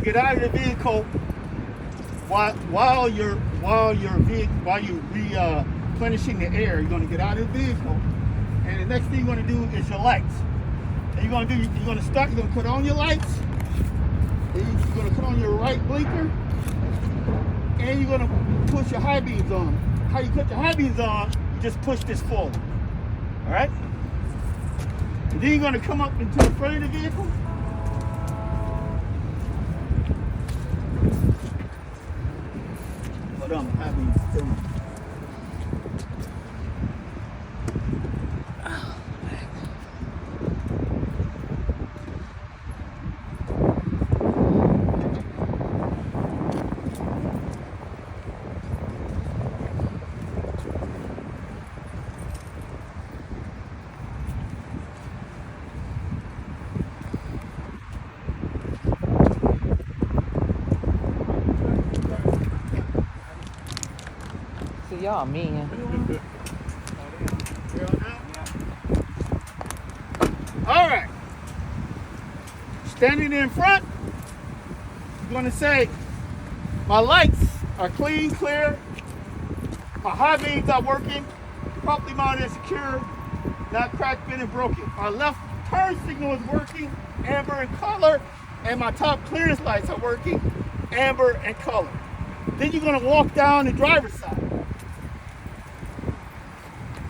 get out of the vehicle while you're replenishing the air. You're going to get out of the vehicle, and the next thing you're going to do is your lights. And you're going to put on your lights. You're going to put on your right blinker, and you're going to push your high beams on. How you put the high beams on? You just push this forward. All right. And then you're going to come up into the front of the vehicle. Hold on, high beams still. Y'all mean. All right. Standing in front, you're going to say, my lights are clean, clear. My high beams are working. Properly mounted and secure. Not cracked, bent, and broken. My left turn signal is working, amber and color. And my top clearance lights are working, amber and color. Then you're going to walk down the driver's side.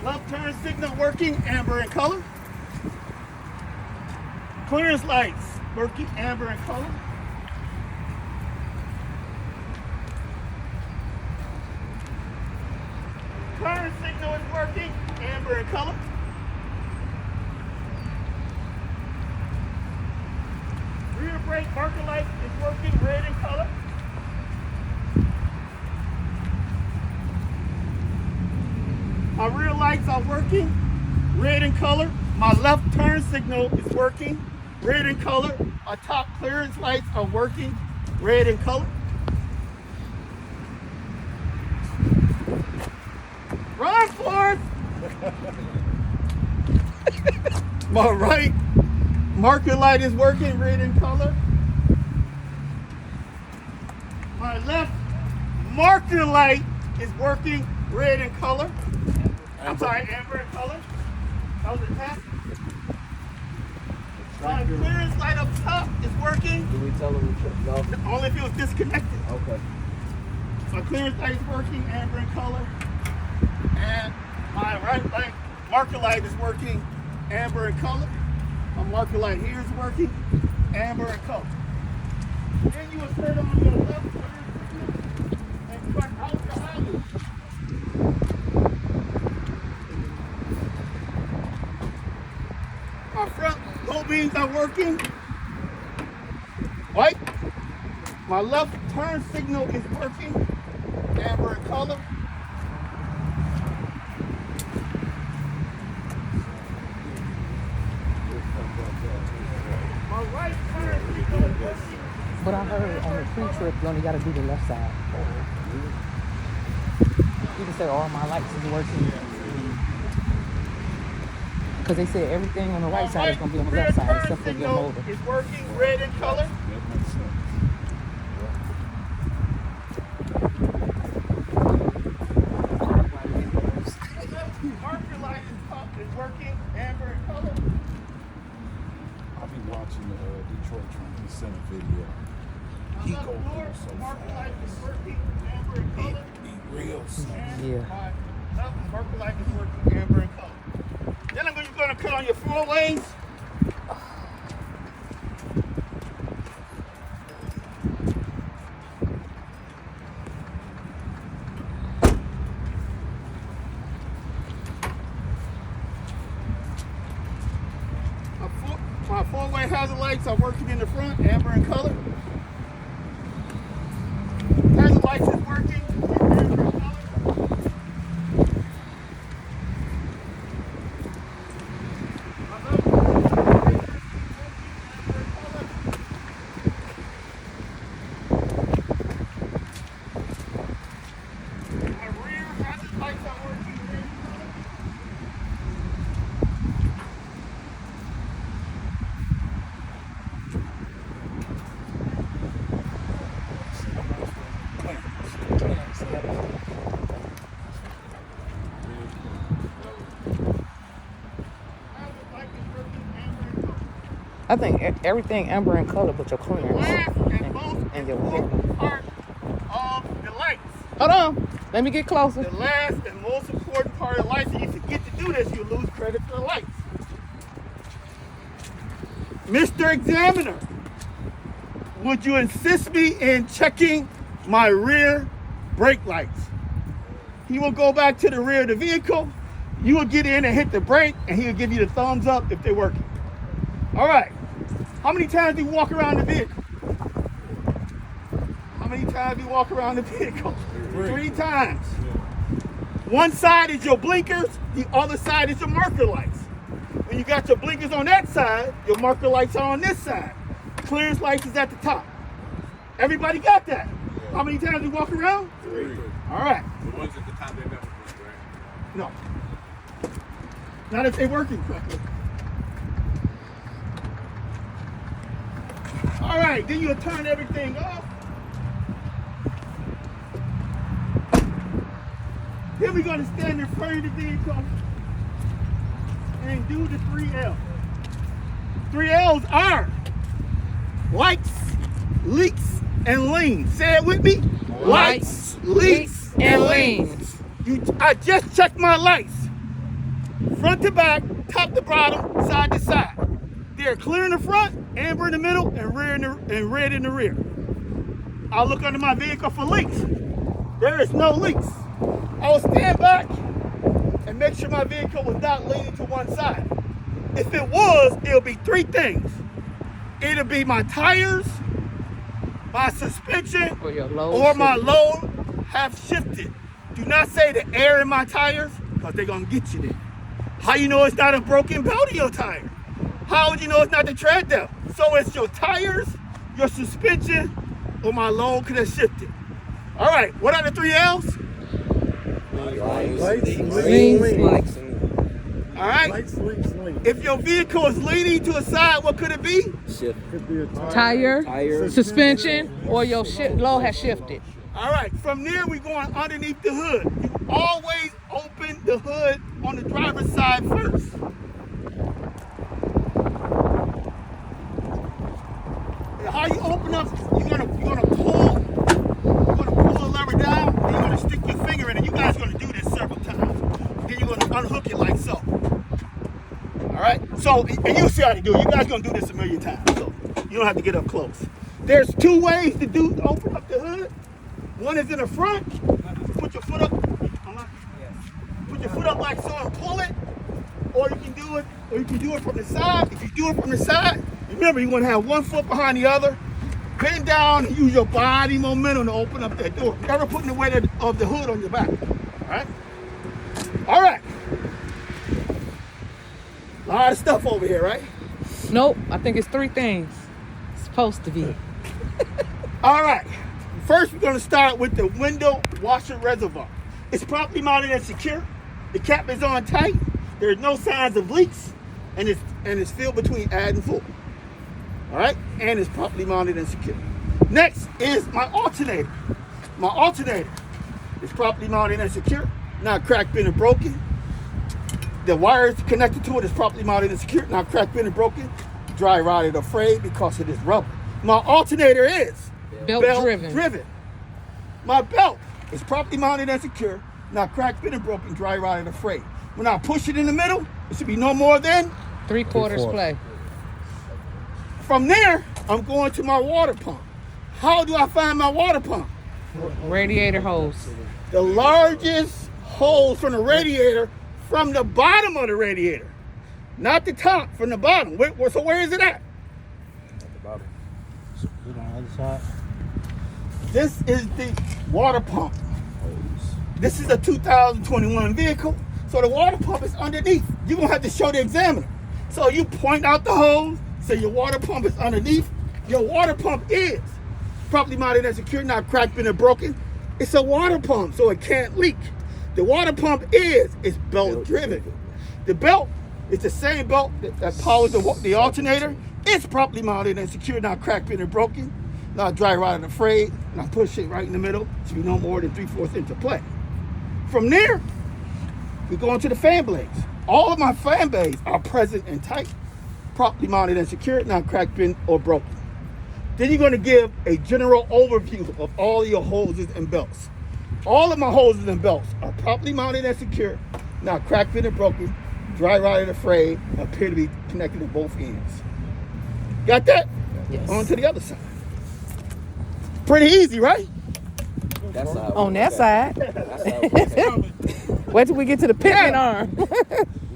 Left turn signal working, amber and color. Clearance lights working, amber and color. Turn signal is working, amber and color. Rear brake marker light is working, red and color. My rear lights are working, red in color. My left turn signal is working, red in color. My top clearance lights are working, red in color. Run for it! My right marker light is working, red in color. My left marker light is working, red in color. I'm sorry, amber in color. That was a test. My clearance light up top is working. Do we tell them no? Only if it was disconnected. Okay. My clearance light is working, amber in color. And my right light marker light is working, amber in color. My marker light here is working, amber in color. Then you will turn on your left turn and cut out the highway. My front low beams are working. White. My left turn signal is working. Amber in color. My right turn signal is working. But I heard on the pre-trip you only got to do the left side. You can say all my lights is working. Because they said everything on the right side is going to be on the left side except for your motor. It's working, red in color. Marker light is working, amber in color. I'll be watching the Detroit Trump Center video. He go through so Marker fast. light is working, amber in color. He real slow. Yeah. My marker light is working, amber in color. Then I'm going to put on your four lanes. My four-way hazard lights are working in the front, amber in color. Hazard lights is working, amber in color. I think everything amber in color but your The clearance. last and most And your important part of the lights. Hold on. Let me get closer. The last and most important part of lights, and you forget to do this, you lose credit for the lights. Mr. Examiner, would you assist me in checking my rear brake lights? He will go back to the rear of the vehicle. You will get in and hit the brake, and he will give you the thumbs up if they're working. All right. How many times do you walk around the vehicle? How many times do you walk around the vehicle? 3 times. One side is your blinkers, the other side is your marker lights. When you got your blinkers on that side, your marker lights are on this side. Clearance lights is at the top. Everybody got that? How many times do you walk around? 3. All right. The ones at the top, they never blink, right? No. Not if they're working correctly. All right, then you'll turn everything off. Then we're gonna stand in front of the vehicle and do the 3 L's. 3 L's are lights, leaks, and leans. Say it with me. Lights, leaks, and leans. I just checked my lights. Front to back, top to bottom, side to side. They're clear in the front, amber in the middle, and red in the rear. I'll look under my vehicle for leaks. There is no leaks. I will stand back and make sure my vehicle was not leaning to one side. If it was, it'll be 3 things. It'll be my tires, my suspension, or my load have shifted. Do not say the air in my tires, because they're gonna get you there. How you know it's not a broken belt in your tire? How would you know it's not the tread depth? So it's your tires, your suspension, or my load could have shifted. All right, what are the 3 L's? Lights, Leans. All right. Lights, leaks. If your vehicle is leaning to a side, what could it be? Could be a Tire, suspension, or your load has shifted. All right, from there we're going underneath the hood. You always open the hood on the driver's side first. And how you open up, you're gonna pull the lever down, and you're gonna stick your finger in it. You guys are gonna do this several times. Then you're gonna unhook it like so. All right, so, and you'll see how to do it. You guys are gonna do this a million times, so you don't have to get up close. There's 2 ways to open up the hood. One is in the front. Put your foot up. Put your foot up like so and pull it. Or you can do it from the side. If you do it from the side, remember you're gonna have one foot behind the other. Bend down and use your body momentum to open up that door. Never putting the weight of the hood on your back. All right? All right. A lot of stuff over here, right? Nope, I think it's 3 things. It's supposed to be. All right. First, we're going to start with the window washer reservoir. It's properly mounted and secure. The cap is on tight. There's no signs of leaks, and it's filled between add and full. All right, and it's properly mounted and secure. Next is my alternator. My alternator is properly mounted and secure, not cracked, bent, or broken. The wires connected to it is properly mounted and secure, not cracked, bent, or broken. Dry rotted or frayed because it is rubber. My alternator is Belt driven. My belt is properly mounted and secure, not cracked, bent, and broken, dry rotted or frayed. When I push it in the middle, it should be no more than 3/4 play. From there, I'm going to my water pump. How do I find my water pump? Radiator hose. The largest hose from the radiator from the bottom of the radiator. Not the top, from the bottom. So where is it at? This is the water pump. This is a 2021 vehicle, so the water pump is underneath. You're gonna have to show the examiner. So you point out the hose, say your water pump is underneath. Your water pump is properly mounted and secure, not cracked, bent, or broken. It's a water pump, so it can't leak. The water pump is belt driven. The belt is the same belt that powers the alternator. It's properly mounted and secure, not cracked, bent, or broken. Not dry rotted or frayed. Not push it right in the middle. Should be no more than 3/4 inch of play. From there, we go into the fan blades. All of my fan blades are present and tight. properly mounted and secured, not cracked, bent, or broken. Then you're going to give a general overview of all your hoses and belts. All of my hoses and belts are properly mounted and secured, not cracked, bent, or broken, dry rotted or frayed, appear to be connected at both ends. Got that? Yes. On to the other side. Pretty easy, right? That's how On that side. That's how it Wait till we get to the pitman arm.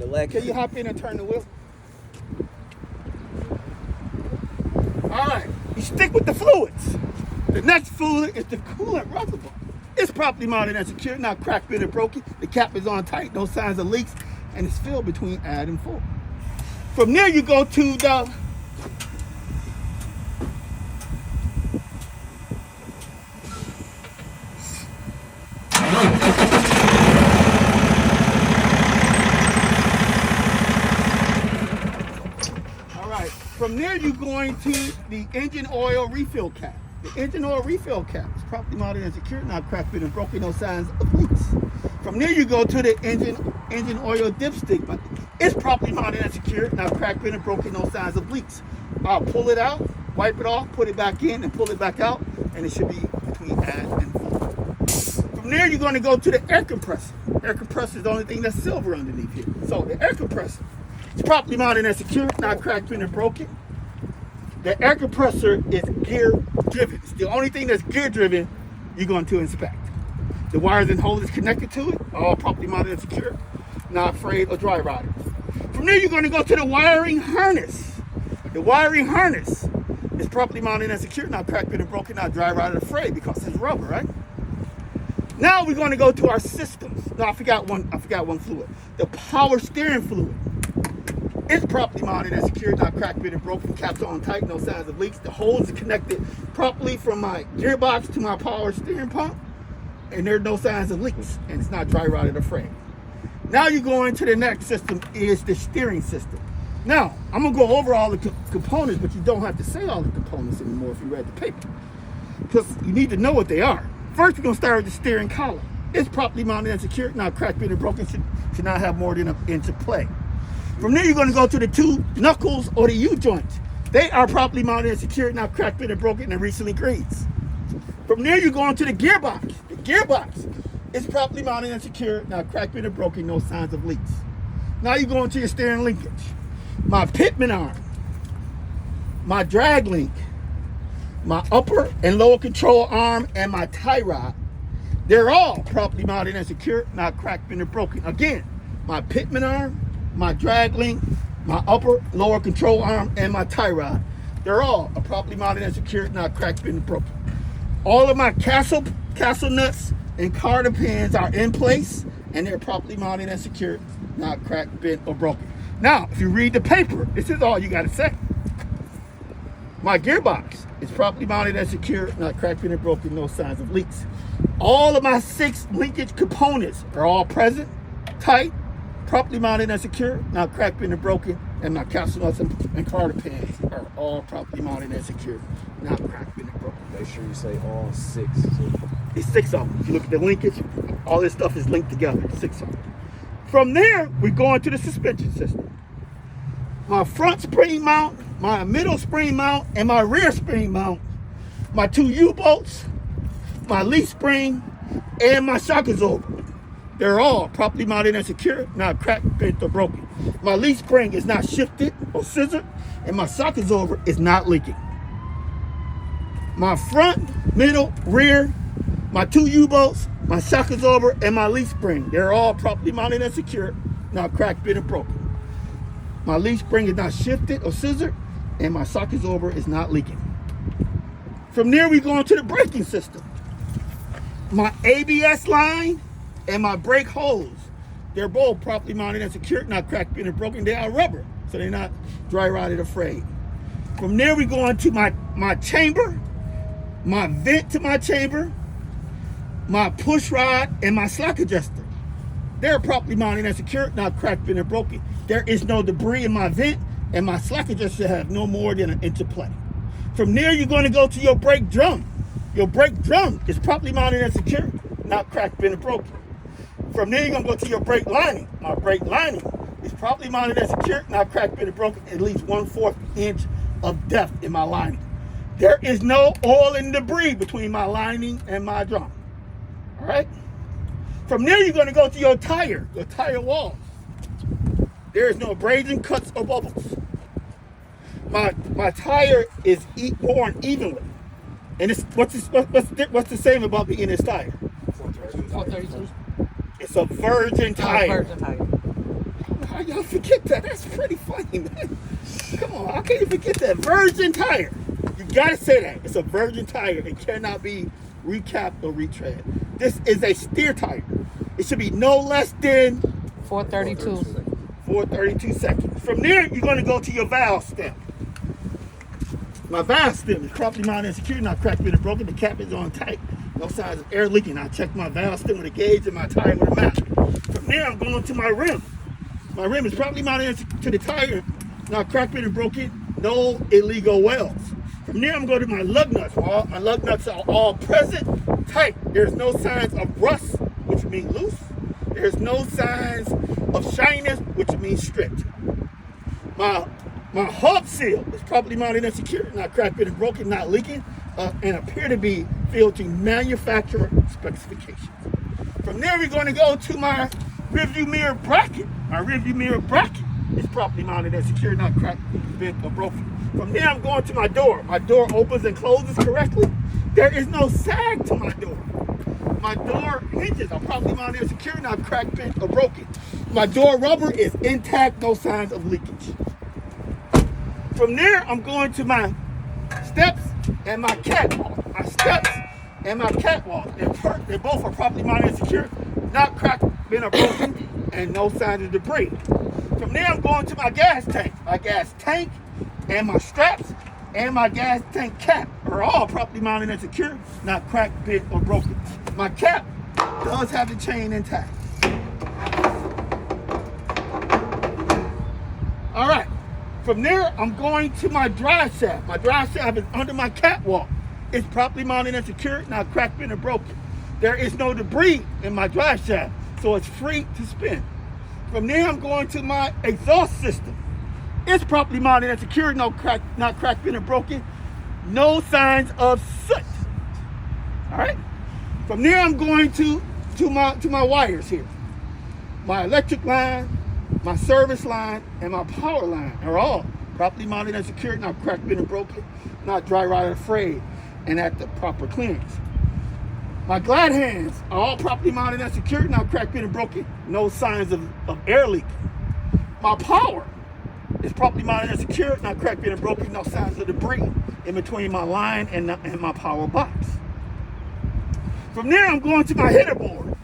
the leg. Can you hop in and turn the wheel? All right, you stick with the fluids. The next fluid is the coolant reservoir. It's properly mounted and secured, not cracked, bent, or broken. The cap is on tight, no signs of leaks, and it's filled between add and full. From there, you go to the From there, you're going to the engine oil refill cap. The engine oil refill cap is properly mounted and secured, not cracked, bent, and broken, no signs of leaks. From there, you go to the engine oil dipstick. But it's properly mounted and secured, not cracked, bent, and broken, no signs of leaks. I'll pull it out, wipe it off, put it back in, and pull it back out, and it should be between add and full. From there, you're going to go to the air compressor. Air compressor is the only thing that's silver underneath here. So the air compressor. It's properly mounted and secured, not cracked, bent, or broken. The air compressor is gear driven. It's the only thing that's gear driven you're going to inspect. The wires and hoses connected to it are all properly mounted and secured, not frayed or dry rotted. From there, you're going to go to the wiring harness. The wiring harness is properly mounted and secured, not cracked, bent, or broken, not dry rotted or frayed because it's rubber, right? Now we're going to go to our systems. No, I forgot one fluid. The power steering fluid. It's properly mounted and secured, not cracked, bent, and broken. Caps on tight, no signs of leaks. The hose is connected properly from my gearbox to my power steering pump, and there are no signs of leaks, and it's not dry rotted or frayed. Now you go into the next system is the steering system. Now, I'm gonna go over all the components, but you don't have to say all the components anymore if you read the paper, because you need to know what they are. First, we're gonna start with the steering column. It's properly mounted and secured, not cracked, bent, and broken, should not have more than an inch of play. From there, you're going to go to the two knuckles or the U-joints. They are properly mounted and secured, not cracked, bent, and broken, and recently greased. From there, you're going to the gearbox. The gearbox is properly mounted and secured, not cracked, bent, and broken, no signs of leaks. Now you're going to your steering linkage. My pitman arm, my drag link, my upper and lower control arm, and my tie rod. They're all properly mounted and secured, not cracked, bent, and broken. Again, my pitman arm, my drag link, my upper, lower control arm, and my tie rod. They're all properly mounted and secured, not cracked, bent, and broken. All of my castle nuts and carter pins are in place, and they're properly mounted and secured, not cracked, bent, or broken. Now, if you read the paper, this is all you got to say. My gearbox is properly mounted and secured, not cracked, bent, and broken, no signs of leaks. All of my 6 linkage components are all present, tight, properly mounted and secure, not cracked, bent, and broken, and my capsule nuts and carter pins are all properly mounted and secure, not cracked, bent, and broken. Make sure you say all 6. It's 6 of them. If you look at the linkage, all this stuff is linked together, 6 of them. From there, we go into the suspension system. My front spring mount, my middle spring mount, and my rear spring mount, my 2 U-bolts, my leaf spring, and my shock absorber. They're all properly mounted and secure, not cracked, bent, or broken. My leaf spring is not shifted or scissored, and my shock absorber is not leaking. My front, middle, rear, my 2 U-bolts, my shock absorber, and my leaf spring, they're all properly mounted and secure, not cracked, bent, or broken. My leaf spring is not shifted or scissored, and my shock absorber is not leaking. From there, we go into the braking system. My ABS line and my brake hose, they're both properly mounted and secured, not cracked, bent, or broken. They are rubber, so they're not dry rotted or frayed. From there, we go into my chamber, my vent to my chamber, my push rod, and my slack adjuster. They're properly mounted and secured, not cracked, bent, or broken. There is no debris in my vent, and my slack adjuster have no more than an inch of play. From there, you're going to go to your brake drum. Your brake drum is properly mounted and secured, not cracked, bent, or broken. From there, you're going to go to your brake lining. My brake lining is properly mounted and secured, not cracked, bent, or broken, at least 1/4 inch of depth in my lining. There is no oil and debris between my lining and my drum. All right? From there, you're going to go to your tire walls. There is no abrasion, cuts, or bubbles. My tire is worn evenly. And it's, what's the same about being this tire? 432. It's a virgin tire. Virgin tire. How y'all forget that? That's pretty funny, man. Come on, how can you forget that? Virgin tire. You gotta say that. It's a virgin tire. It cannot be recapped or retread. This is a steer tire. It should be no less than 432 seconds. From there, you're gonna go to your valve stem. My valve stem is properly mounted and secured, not cracked, bent, or broken. The cap is on tight. No signs of air leaking. I check my valve stem with a gauge and my tire with a map. From there, I'm going to my rim. My rim is properly mounted to the tire, not cracked, bent, or broken. No illegal welds. From there, I'm going to my lug nuts. My lug nuts are all present, tight. There's no signs of rust, which means loose. There's no signs of shininess, which means stripped. My hub seal is properly mounted and secured, not cracked, bent, or broken, not leaking, and appear to be filled to manufacturer specifications. From there, we're going to go to my rearview mirror bracket. My rearview mirror bracket is properly mounted and secured, not cracked, bent, or broken. From there, I'm going to my door. My door opens and closes correctly. There is no sag to my door. My door hinges are properly mounted and secured, not cracked, bent, or broken. My door rubber is intact, no signs of leakage. From there, I'm going to my steps and my catwalk. My steps and my catwalk. They both are properly mounted and secured, not cracked, bent, or broken, and no signs of debris. From there, I'm going to my gas tank. My gas tank and my straps and my gas tank cap are all properly mounted and secured, not cracked, bent, or broken. My cap does have the chain intact. All right. From there, I'm going to my drive shaft. My drive shaft is under my catwalk. It's properly mounted and secured, not cracked, bent, or broken. There is no debris in my drive shaft, so it's free to spin. From there, I'm going to my exhaust system. It's properly mounted and secured, not cracked, bent, or broken. No signs of soot. All right. From there, I'm going to my wires here. My electric line, my service line, and my power line are all properly mounted and secured, not cracked, bent, or broken, not dry rotted or frayed, and at the proper clearance. My glide hands are all properly mounted and secured, not cracked, bent, or broken, no signs of air leak. My power is properly mounted and secured, not cracked, bent, or broken, no signs of debris in between my line and my power box. From there, I'm going to my header board.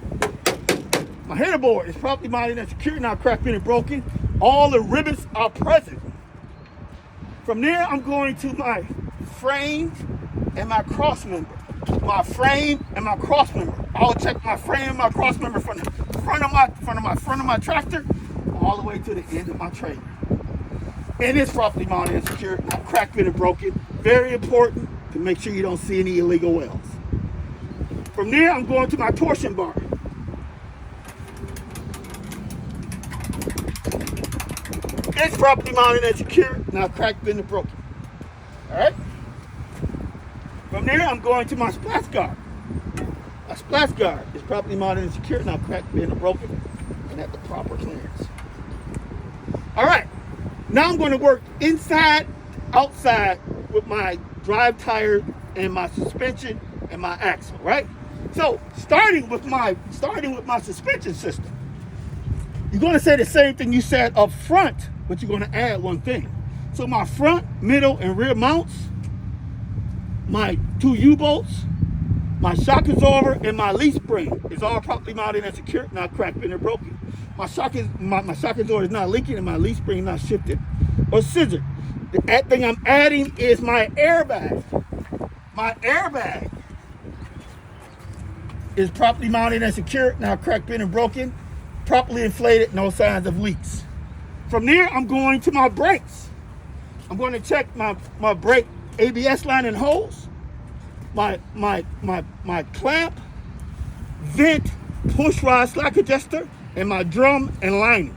My header board is properly mounted and secured, not cracked, bent, or broken. All the rivets are present. From there, I'm going to my frame and my cross member. My frame and my cross member. I'll check my frame and my cross member from the front of my tractor all the way to the end of my trailer. And it's properly mounted and secured, not cracked, bent, or broken. Very important to make sure you don't see any illegal welds. From there, I'm going to my torsion bar. It's properly mounted and secured, not cracked, bent, or broken. All right? From there, I'm going to my splash guard. My splash guard is properly mounted and secured, not cracked, bent, or broken, and at the proper clearance. All right. Now I'm going to work inside, outside with my drive tire and my suspension and my axle, right? So starting with my suspension system, you're going to say the same thing you said up front, but you're going to add one thing. So my front, middle, and rear mounts, my 2 U-bolts, my shock absorber, and my leaf spring is all properly mounted and secured, not cracked, bent, or broken. My shock absorber is not leaking, and my leaf spring is not shifted or scissored. The thing I'm adding is my airbag. My airbag is properly mounted and secured, now cracked, bent, and broken, properly inflated, no signs of leaks. From there, I'm going to my brakes. I'm going to check my brake ABS line and hose, my clamp, vent, push rod slack adjuster, and my drum and lining.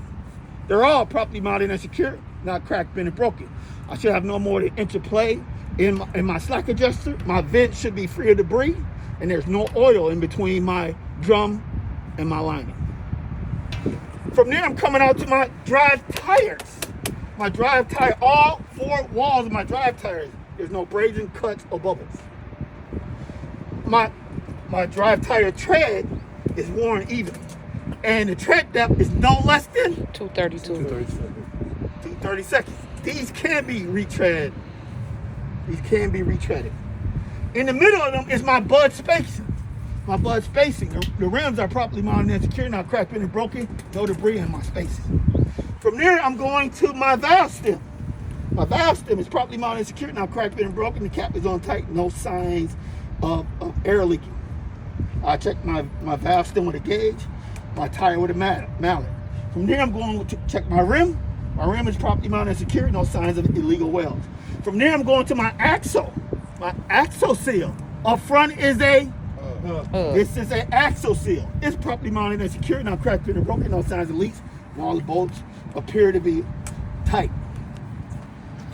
They're all properly mounted and secure, not cracked, bent, and broken. I should have no more than interplay in my slack adjuster. My vent should be free of debris, and there's no oil in between my drum and my lining. From there, I'm coming out to my drive tires. My drive tire, all 4 walls of my drive tires, there's no abrasion, cuts, or bubbles. My drive tire tread is worn even, and the tread depth is no less than 232. 230 seconds. These can be retreaded. In the middle of them is my bud spacing. The rims are properly mounted and secure, not cracked, bent, and broken. No debris in my spacing. From there, I'm going to my valve stem. My valve stem is properly mounted and secure, not cracked, bent, and broken. The cap is on tight. No signs of air leaking. I check my valve stem with a gauge, my tire with a mallet. From there, I'm going to check my rim. My rim is properly mounted and secure, no signs of illegal welds. From there, I'm going to my axle. My axle seal. Up front is this is an axle seal. It's properly mounted and secure, not cracked, bent, and broken, no signs of leaks, and all the bolts appear to be tight.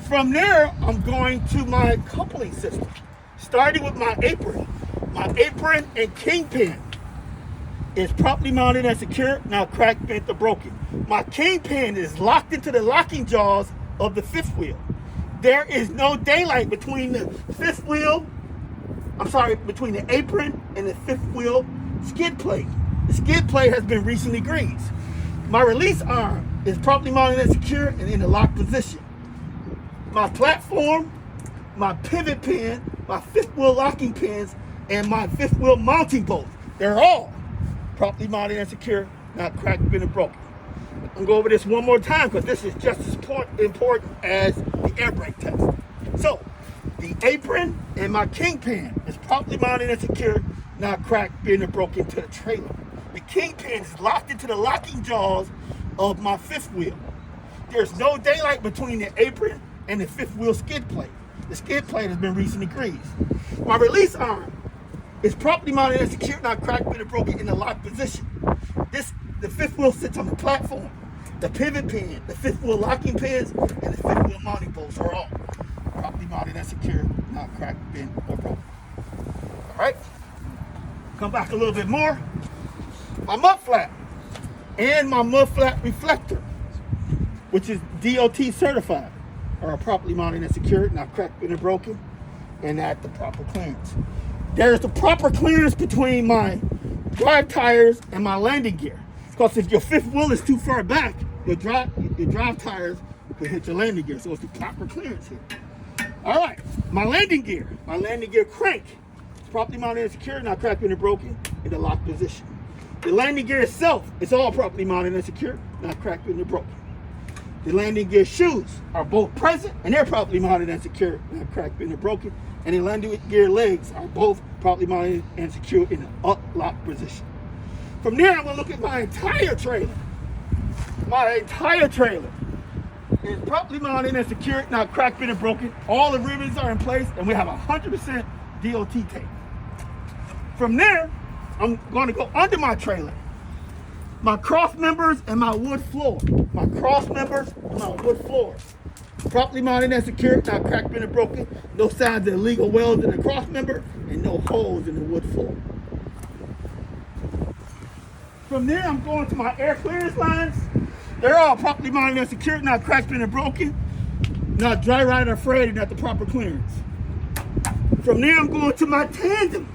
From there, I'm going to my coupling system, starting with my apron. My apron and kingpin is properly mounted and secure, not cracked, bent, or broken. My kingpin is locked into the locking jaws of the fifth wheel. There is no daylight between the between the apron and the fifth wheel skid plate. The skid plate has been recently greased. My release arm is properly mounted and secure and in the locked position. My platform, my pivot pin, my fifth wheel locking pins, and my fifth wheel mounting bolts, they're all properly mounted and secure, not cracked, bent, and broken. I'm going to go over this one more time because this is just as important as the air brake test. So, the apron and my kingpin is properly mounted and secure, not cracked, bent, or broken to the trailer. The kingpin is locked into the locking jaws of my fifth wheel. There's no daylight between the apron and the fifth wheel skid plate. The skid plate has been recently greased. My release arm is properly mounted and secure, not cracked, bent, or broken in the locked position. The fifth wheel sits on the platform. The pivot pin, the fifth wheel locking pins, and the fifth wheel mounting bolts are all properly mounted and secure, not cracked, bent, or broken. All right. Come back a little bit more. My mud flap and my mud flap reflector, which is DOT certified, are properly mounted and secured, not cracked, bent, or broken, and at the proper clearance. There's the proper clearance between my drive tires and my landing gear. Because if your fifth wheel is too far back, your drive tires will hit your landing gear. So it's the proper clearance here. All right, my landing gear crank is properly mounted and secured, not cracked, bent, or broken, in the locked position. The landing gear itself is all properly mounted and secure, not cracked, bent, or broken. The landing gear shoes are both present and they're properly mounted and secure, not cracked, bent, or broken. And the landing gear legs are both properly mounted and secure in an up-locked position. From there, I'm going to look at my entire trailer. My entire trailer is properly mounted and secured, not cracked, bent, and broken. All the ribbons are in place, and we have 100% DOT tape. From there, I'm going to go under my trailer. My cross members and my wood floor. My cross members and my wood floors. Properly mounted and secured, not cracked, bent, and broken. No signs of illegal welds in the cross member, and no holes in the wood floor. From there, I'm going to my air clearance lines. They're all properly mounted and secured, not cracked, bent, and broken. Not dry rotted or frayed, not the proper clearance. From there, I'm going to my tandem.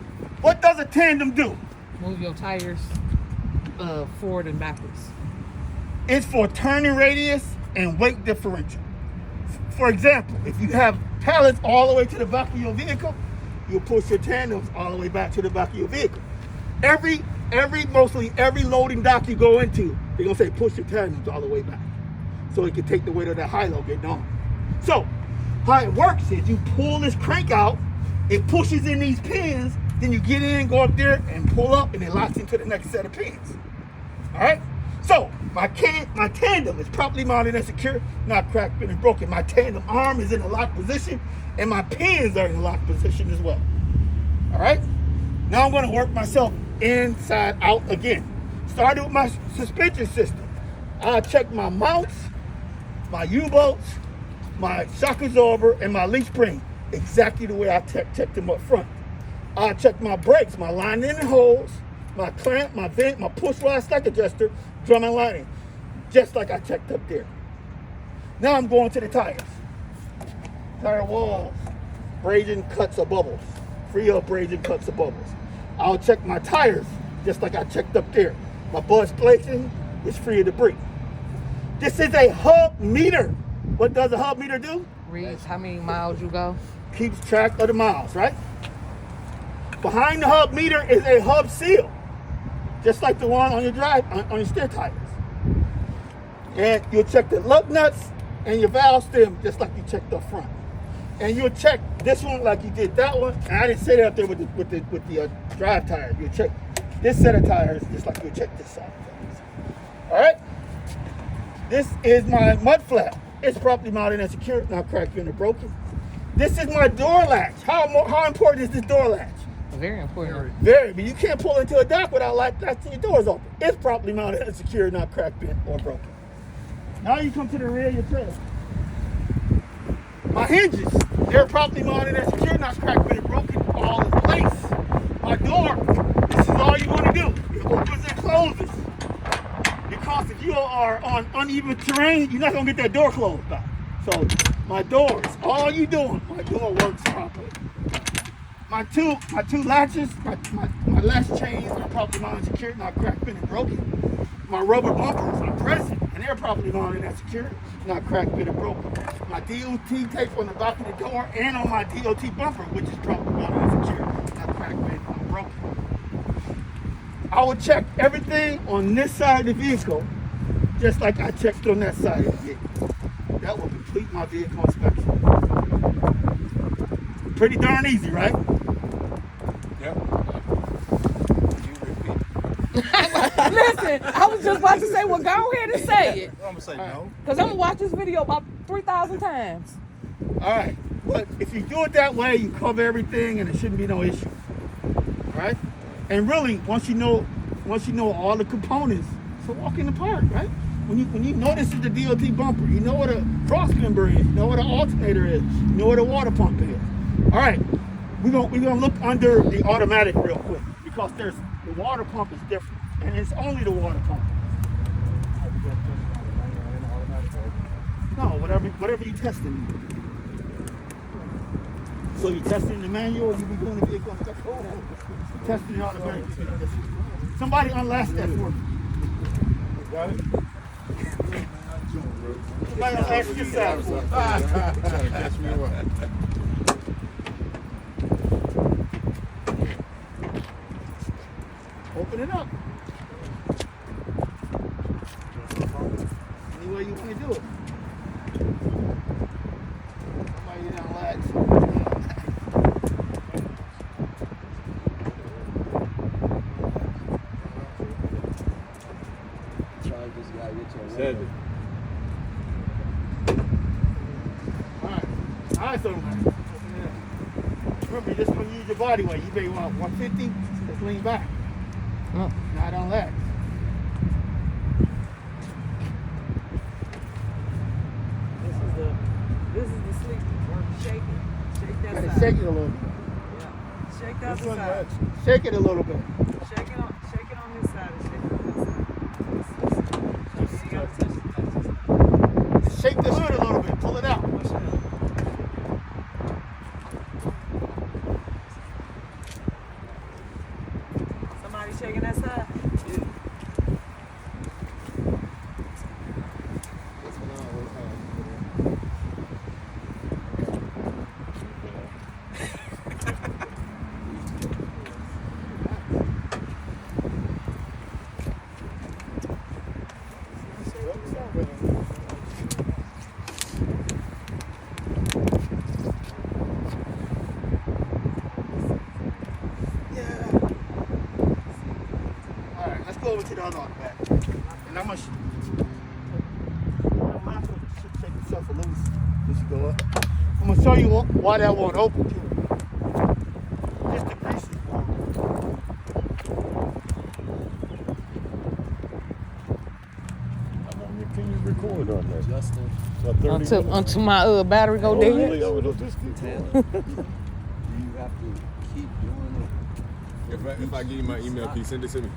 What does a tandem do? Move your tires forward and backwards. It's for turning radius and weight differential. For example, if you have pallets all the way to the back of your vehicle, you'll push your tandems all the way back to the back of your vehicle. Mostly every loading dock you go into, they're gonna say push your tandems all the way back, so it can take the weight of that high load getting on. So how it works is you pull this crank out, it pushes in these pins, then you get in, go up there, and pull up, and it locks into the next set of pins. All right. So my tandem is properly mounted and secure, not cracked, bent, and broken. My tandem arm is in a locked position, and my pins are in a locked position as well. All right. Now I'm going to work myself inside out again. Starting with my suspension system. I'll check my mounts, my U-bolts, my shock absorber, and my leaf spring exactly the way I checked them up front. I'll check my brakes, my line in holes, my clamp, my vent, my push rod stack adjuster, drum and lining, just like I checked up there. Now I'm going to the tires. Tire walls, abrasion, cuts, or bubbles. Free of abrasion, cuts, or bubbles. I'll check my tires, just like I checked up there. My buzz placing is free of debris. This is a hub meter. What does a hub meter do? Reads how many miles you go. Keeps track of the miles, right? Behind the hub meter is a hub seal, just like the one on your on your steer tires. And you'll check the lug nuts and your valve stem, just like you checked up front. And you'll check this one like you did that one. And I didn't say that up there with the drive tires. You'll check this set of tires just like you'll check this side. All right. This is my mud flap. It's properly mounted and secured, not cracked, bent, or broken. This is my door latch. How important is this door latch? Very important. Very, but you can't pull into a dock without latching your doors open. It's properly mounted and secured, not cracked, bent, or broken. Now you come to the rear of your trailer. My hinges, they're properly mounted and secured, not cracked, bent, or broken, all in place. My door, this is all you want to do. It opens and closes. Because if you are on uneven terrain, you're not going to get that door closed back. So my doors, all you doing, my door works properly. My two latches, my latch chains are properly mounted and secured, not cracked, bent, and broken. My rubber bumpers are present, and they're properly mounted and secured, not cracked, bent, and broken. My DOT tape on the back of the door and on my DOT bumper, which is properly mounted and secured, not cracked, bent, or broken. I will check everything on this side of the vehicle, just like I checked on that side of the vehicle. That will complete my vehicle inspection. Pretty darn easy, right? Yep. You repeat. Listen, I was just about to say, well, go ahead and say it. I'm gonna say no. Because I'm going to watch this video about 3,000 times. All right. But if you do it that way, you cover everything and it shouldn't be no issue. All right? And really, once you know all the components, it's a walk in the park, right? When you know this is the DOT bumper, you know what a cross member is, you know what an alternator is, you know what a water pump is. All right, we're gonna look under the automatic real quick because the water pump is different, and it's only the water pump. No, whatever you testing. So you testing the manual, you be doing the vehicle inspection. Testing the automatic. Somebody unlatch that for me. Got it? Somebody unlatch this side for me. Trying to catch me away. Open it up. Any way you want to do it. Somebody unlatch. Seven. All right, so remember, just when you use your body weight, you may want 150, just lean back. Not on that. This is the sleep. Shake it. Shake that Gotta side. shake it a little bit. Yeah. Shake that This one side. match. Shake it a little bit. Shake it on this side and shake it on this side. You gotta touch it. Just shake the hood a little bit. Pull it out. Somebody shaking that side? Over to the other on the back. And I'm gonna shake yourself a loose as you go up. I'm gonna show you why that won't open too. Just the grease is warm. on that. Justin. Until my battery go dead. Do you have to keep doing it? If I give you my email, can you send it to me?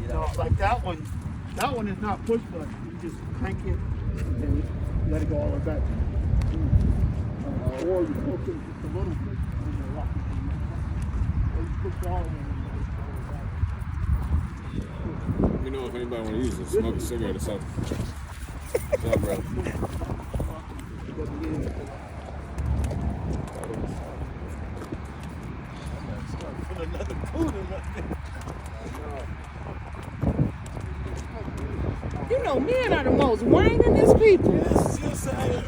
No, like that one is not push button. You just crank it and then let it go all the way back. Or you push it just a little bit and then lock it. Or you push all of it and Let me know if anybody want to use it. Smoke a cigarette or something. What's up, bro? Put another boot in my You know, men are the most whininest people. Yes, yes, I am.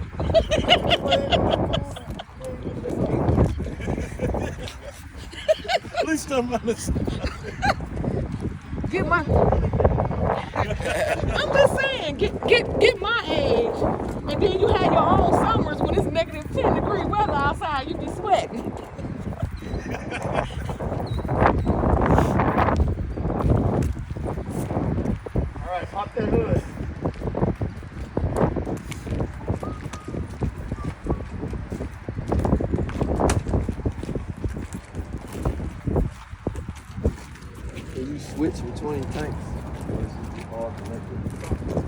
At least I'm understand. Get my. I'm just saying, get my age, and then you have your own summers when it's negative 10 degree weather outside. You be sweating. all right, pop that hood. Can you switch between tanks? Or is it all connected?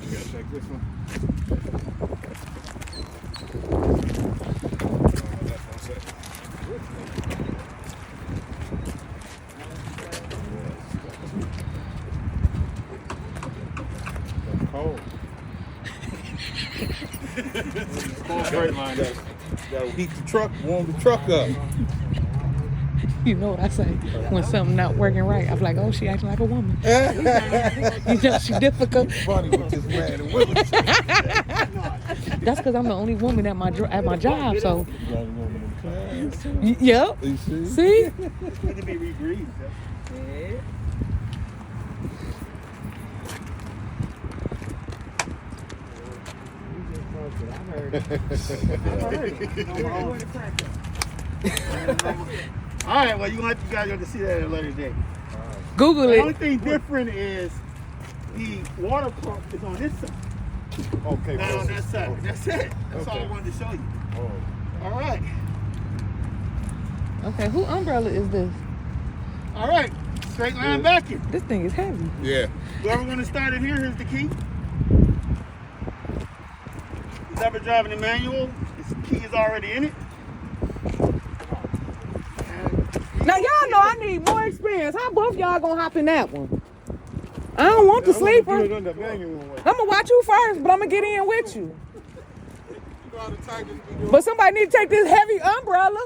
You gotta check this one. That's one set. Cold. Cold straight line. Gotta heat the truck, warm the truck up. You know what I say when something not working right? I'm like, oh, she acting like a woman. You know, she difficult. Funny with this man and women. That's because I'm the only woman at my job. So, yep. You see? See? Need to be regreased. All right, well, you guys have to see that at a later date. Google The only it. thing different is the water pump is on this side, Okay, not on that side. That's it. That's all I Okay. wanted to show you. Oh. All right. Okay, who umbrella is this? All right. Straight line vacuum. This thing is heavy. Yeah. Whoever want to start it here, here's the key. Who's ever driving the manual, this key is already in it. Now y'all know I need more experience. How both y'all gonna hop in that one? I don't want the sleeper. I'm gonna watch you first, but I'm gonna get in with you. But somebody need to take this heavy umbrella.